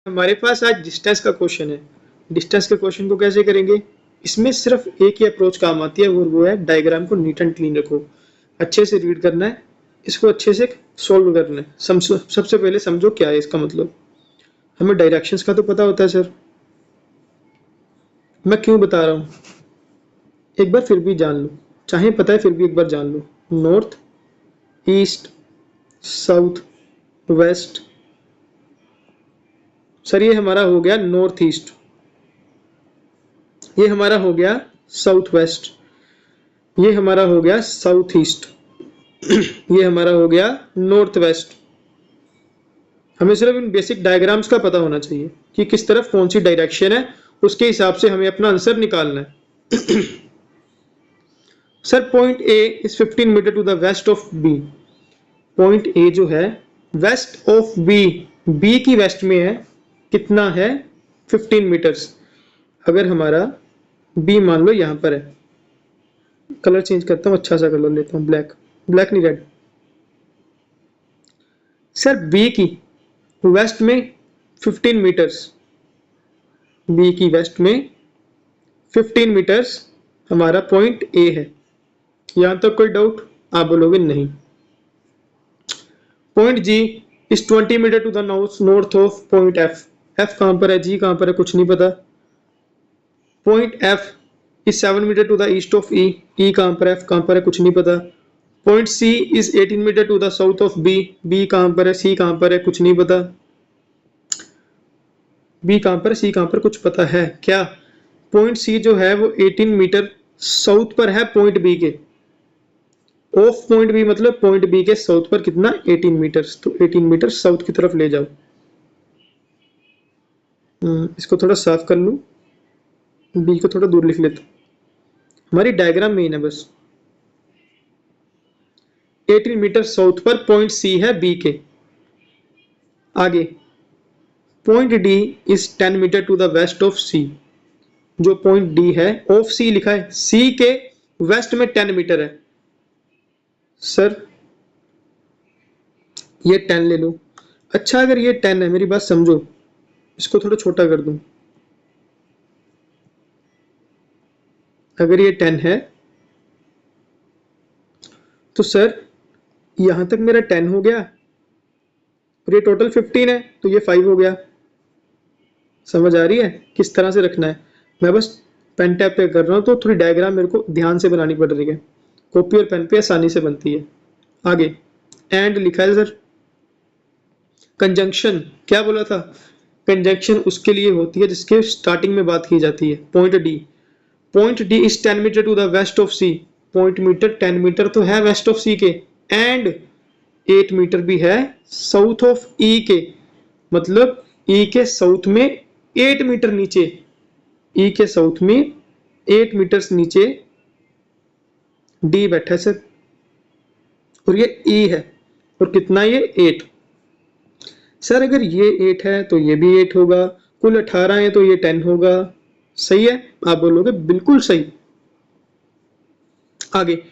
हमारे पास आज डिस्टेंस का क्वेश्चन है। डिस्टेंस के क्वेश्चन को कैसे करेंगे? इसमें सिर्फ एक ही अप्रोच काम आती है, वो है डायग्राम को नीट एंड क्लीन रखो, अच्छे से रीड करना है, इसको अच्छे से सॉल्व करना है। सबसे पहले समझो क्या है इसका मतलब। हमें डायरेक्शंस का तो पता होता है सर, मैं क्यों बता रहा हूँ एक बार फिर भी जान लो, चाहे पता है फिर भी एक बार जान लो। North, east, south, west. Sir ये हमारा हो गया नॉर्थ ईस्ट, ये हमारा हो गया साउथ वेस्ट, ये हमारा हो गया साउथ ईस्ट, ये हमारा हो गया नॉर्थ वेस्ट। हमें सिर्फ इन बेसिक डायग्राम्स का पता होना चाहिए कि किस तरफ कौन सी डायरेक्शन है, उसके हिसाब से हमें अपना आंसर निकालना है। Sir point A is 15 metre to the west of B. Point A जो है वेस्ट ऑफ बी, बी की वेस्ट में है, कितना है 15 मीटर्स। अगर हमारा बी मान लो यहां पर है, कलर चेंज करता हूं, अच्छा सा कलर लेता हूं, ब्लैक, ब्लैक नहीं रेड। सर बी की वेस्ट में 15 मीटर्स, बी की वेस्ट में 15 मीटर्स हमारा पॉइंट ए है। यहां तक कोई डाउट? आप बोलोगे नहीं। Point G is 20 metre to the north of point F. F कहां पर है, जी कहां पर है, कुछ नहीं पता। Point F is 7 metre to the east of E. E कहां पर है, एफ कहां पर है, कुछ नहीं पता। Point C is 18 metre to the south of B. B कहां पर है, सी कहां पर है, कुछ नहीं पता। बी कहां पर है, सी कहां पर, कुछ पता है क्या? पॉइंट सी जो है वो 18 मीटर साउथ पर है पॉइंट बी के। ऑफ पॉइंट बी मतलब पॉइंट बी के साउथ पर कितना, 18 मीटर। तो 18 मीटर साउथ की तरफ ले जाओ। इसको थोड़ा साफ कर लूं, बी को थोड़ा दूर लिख लेता हूं, हमारी डायग्राम मेन है बस। 18 मीटर साउथ पर पॉइंट सी है बी के। आगे point D is 10 metre to the west of C. जो पॉइंट डी है, ऑफ सी लिखा है, सी के वेस्ट में 10 मीटर है। सर ये 10 ले लो। अच्छा अगर ये 10 है, मेरी बात समझो, इसको थोड़ा छोटा कर दूं। अगर ये 10 है तो सर यहां तक मेरा 10 हो गया, और ये टोटल 15 है तो ये 5 हो गया। समझ आ रही है किस तरह से रखना है? मैं बस पेन टैप पे कर रहा हूं, तो थोड़ी डायग्राम मेरे को ध्यान से बनानी पड़ रही है, कॉपी और पेन पे आसानी से बनती है। आगे एंड लिखा है सर। कंजंक्शन क्या बोला था? कंजंक्शन उसके लिए होती है जिसके स्टार्टिंग में बात की जाती है। Point D, point D is 10 metre to the west of C. Point metre 10 metre तो है वेस्ट ऑफ सी के, एंड 8 मीटर भी है साउथ ऑफ ई के। मतलब ई के साउथ में 8 मीटर नीचे, ई के साउथ में 8 मीटर नीचे डी बैठा है सर, और ये ई है, और कितना ये 8। सर अगर ये 8 है तो ये भी 8 होगा, कुल 18 है तो ये 10 होगा। सही है? आप बोलोगे बिल्कुल सही। आगे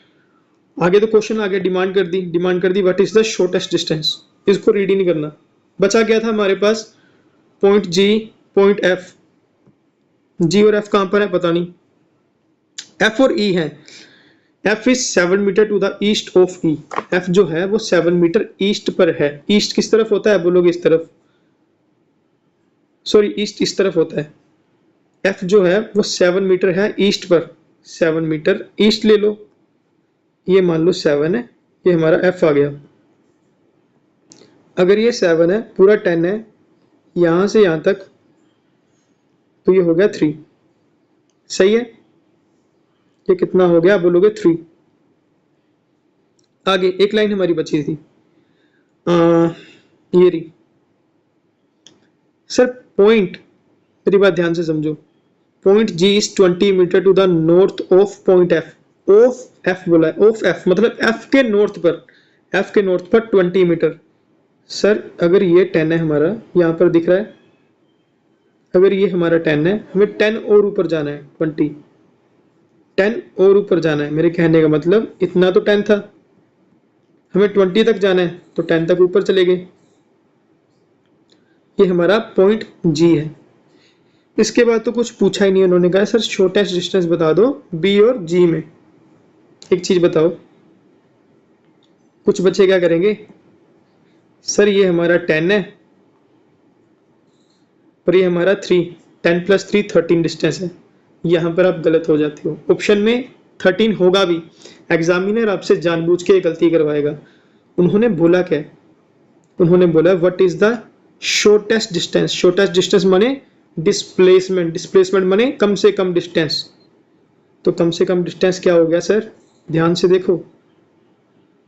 आगे तो क्वेश्चन आगे डिमांड कर दी what is the shortest distance. इसको रीड ही नहीं करना। बचा क्या था हमारे पास? Point G, point F. G और एफ कहां पर है पता नहीं, एफ और ई है। F is 7 metre to the east of E. F जो है वो 7 मीटर ईस्ट पर है। ईस्ट किस तरफ होता है बोलोगे? इस तरफ, सॉरी ईस्ट इस तरफ होता है। एफ जो है वो 7 मीटर है ईस्ट पर, 7 मीटर ईस्ट ले लो, ये मान लो 7 है, ये हमारा एफ आ गया। अगर ये 7 है, पूरा 10 है, यहां से यहां तक, तो ये हो गया 3। सही है? ये कितना हो गया बोलोगे? 3। आगे एक लाइन हमारी बची थी, ये रही। सर पॉइंट, मेरी बात ध्यान से समझो, point G is 20 metre to the north of point F. Of F बोला है, ऑफ एफ मतलब एफ के नॉर्थ पर, एफ के नॉर्थ पर 20 मीटर। सर अगर ये 10 है हमारा, यहां पर दिख रहा है, अगर ये हमारा 10 है, हमें 10 और ऊपर जाना है, 20, 10 और ऊपर जाना है। मेरे कहने का मतलब इतना तो 10 था, हमें 20 तक जाना है, तो 10 तक ऊपर चले गए। ये हमारा पॉइंट जी है। इसके बाद तो कुछ पूछा ही नहीं, उन्होंने कहा सर शॉर्टेस्ट डिस्टेंस बता दो बी और जी में। एक चीज बताओ, कुछ बच्चे क्या करेंगे, सर ये हमारा 10 है और ये हमारा 3, 10 + 3 13 डिस्टेंस है। यहाँ पर आप गलत हो जाते हो, ऑप्शन में 13 होगा भी, एग्जामिनर आपसे जानबूझ के गलती करवाएगा। उन्होंने बोला क्या, उन्होंने बोला what is the shortest distance. Shortest distance माने डिस्प्लेसमेंट, डिस्प्लेसमेंट माने कम से कम डिस्टेंस। तो कम से कम डिस्टेंस क्या हो गया सर, ध्यान से देखो,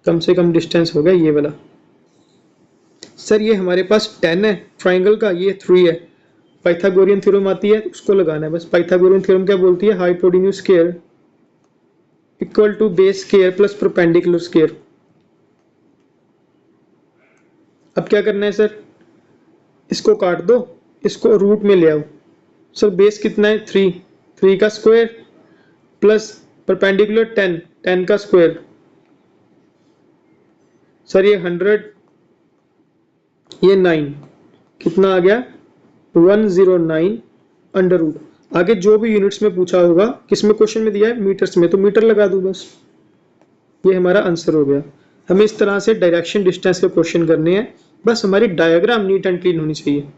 कम से कम डिस्टेंस हो गया ये वाला। सर ये हमारे पास 10 है ट्राइंगल का, ये 3 है। पाइथागोरियन थ्योरम आती है उसको लगाना है बस। पाइथागोरियन थ्योरम क्या बोलती है, hypotenuse square equal to base square plus perpendicular square. अब क्या करना है सर, इसको काट दो, इसको रूट में ले आओ। सर बेस कितना है 3, 3 का स्क्वायर प्लस परपेंडिकुलर 10, 10 का स्क्वायर। सर ये 100, ये 9, कितना आ गया 109 अंडर रूट। आगे जो भी यूनिट्स में पूछा होगा, किसमें क्वेश्चन में दिया है मीटर्स में, तो मीटर लगा दूं बस, ये हमारा आंसर हो गया। हमें इस तरह से डायरेक्शन डिस्टेंस के क्वेश्चन करने हैं, बस हमारी डायग्राम नीट एंड क्लीन होनी चाहिए।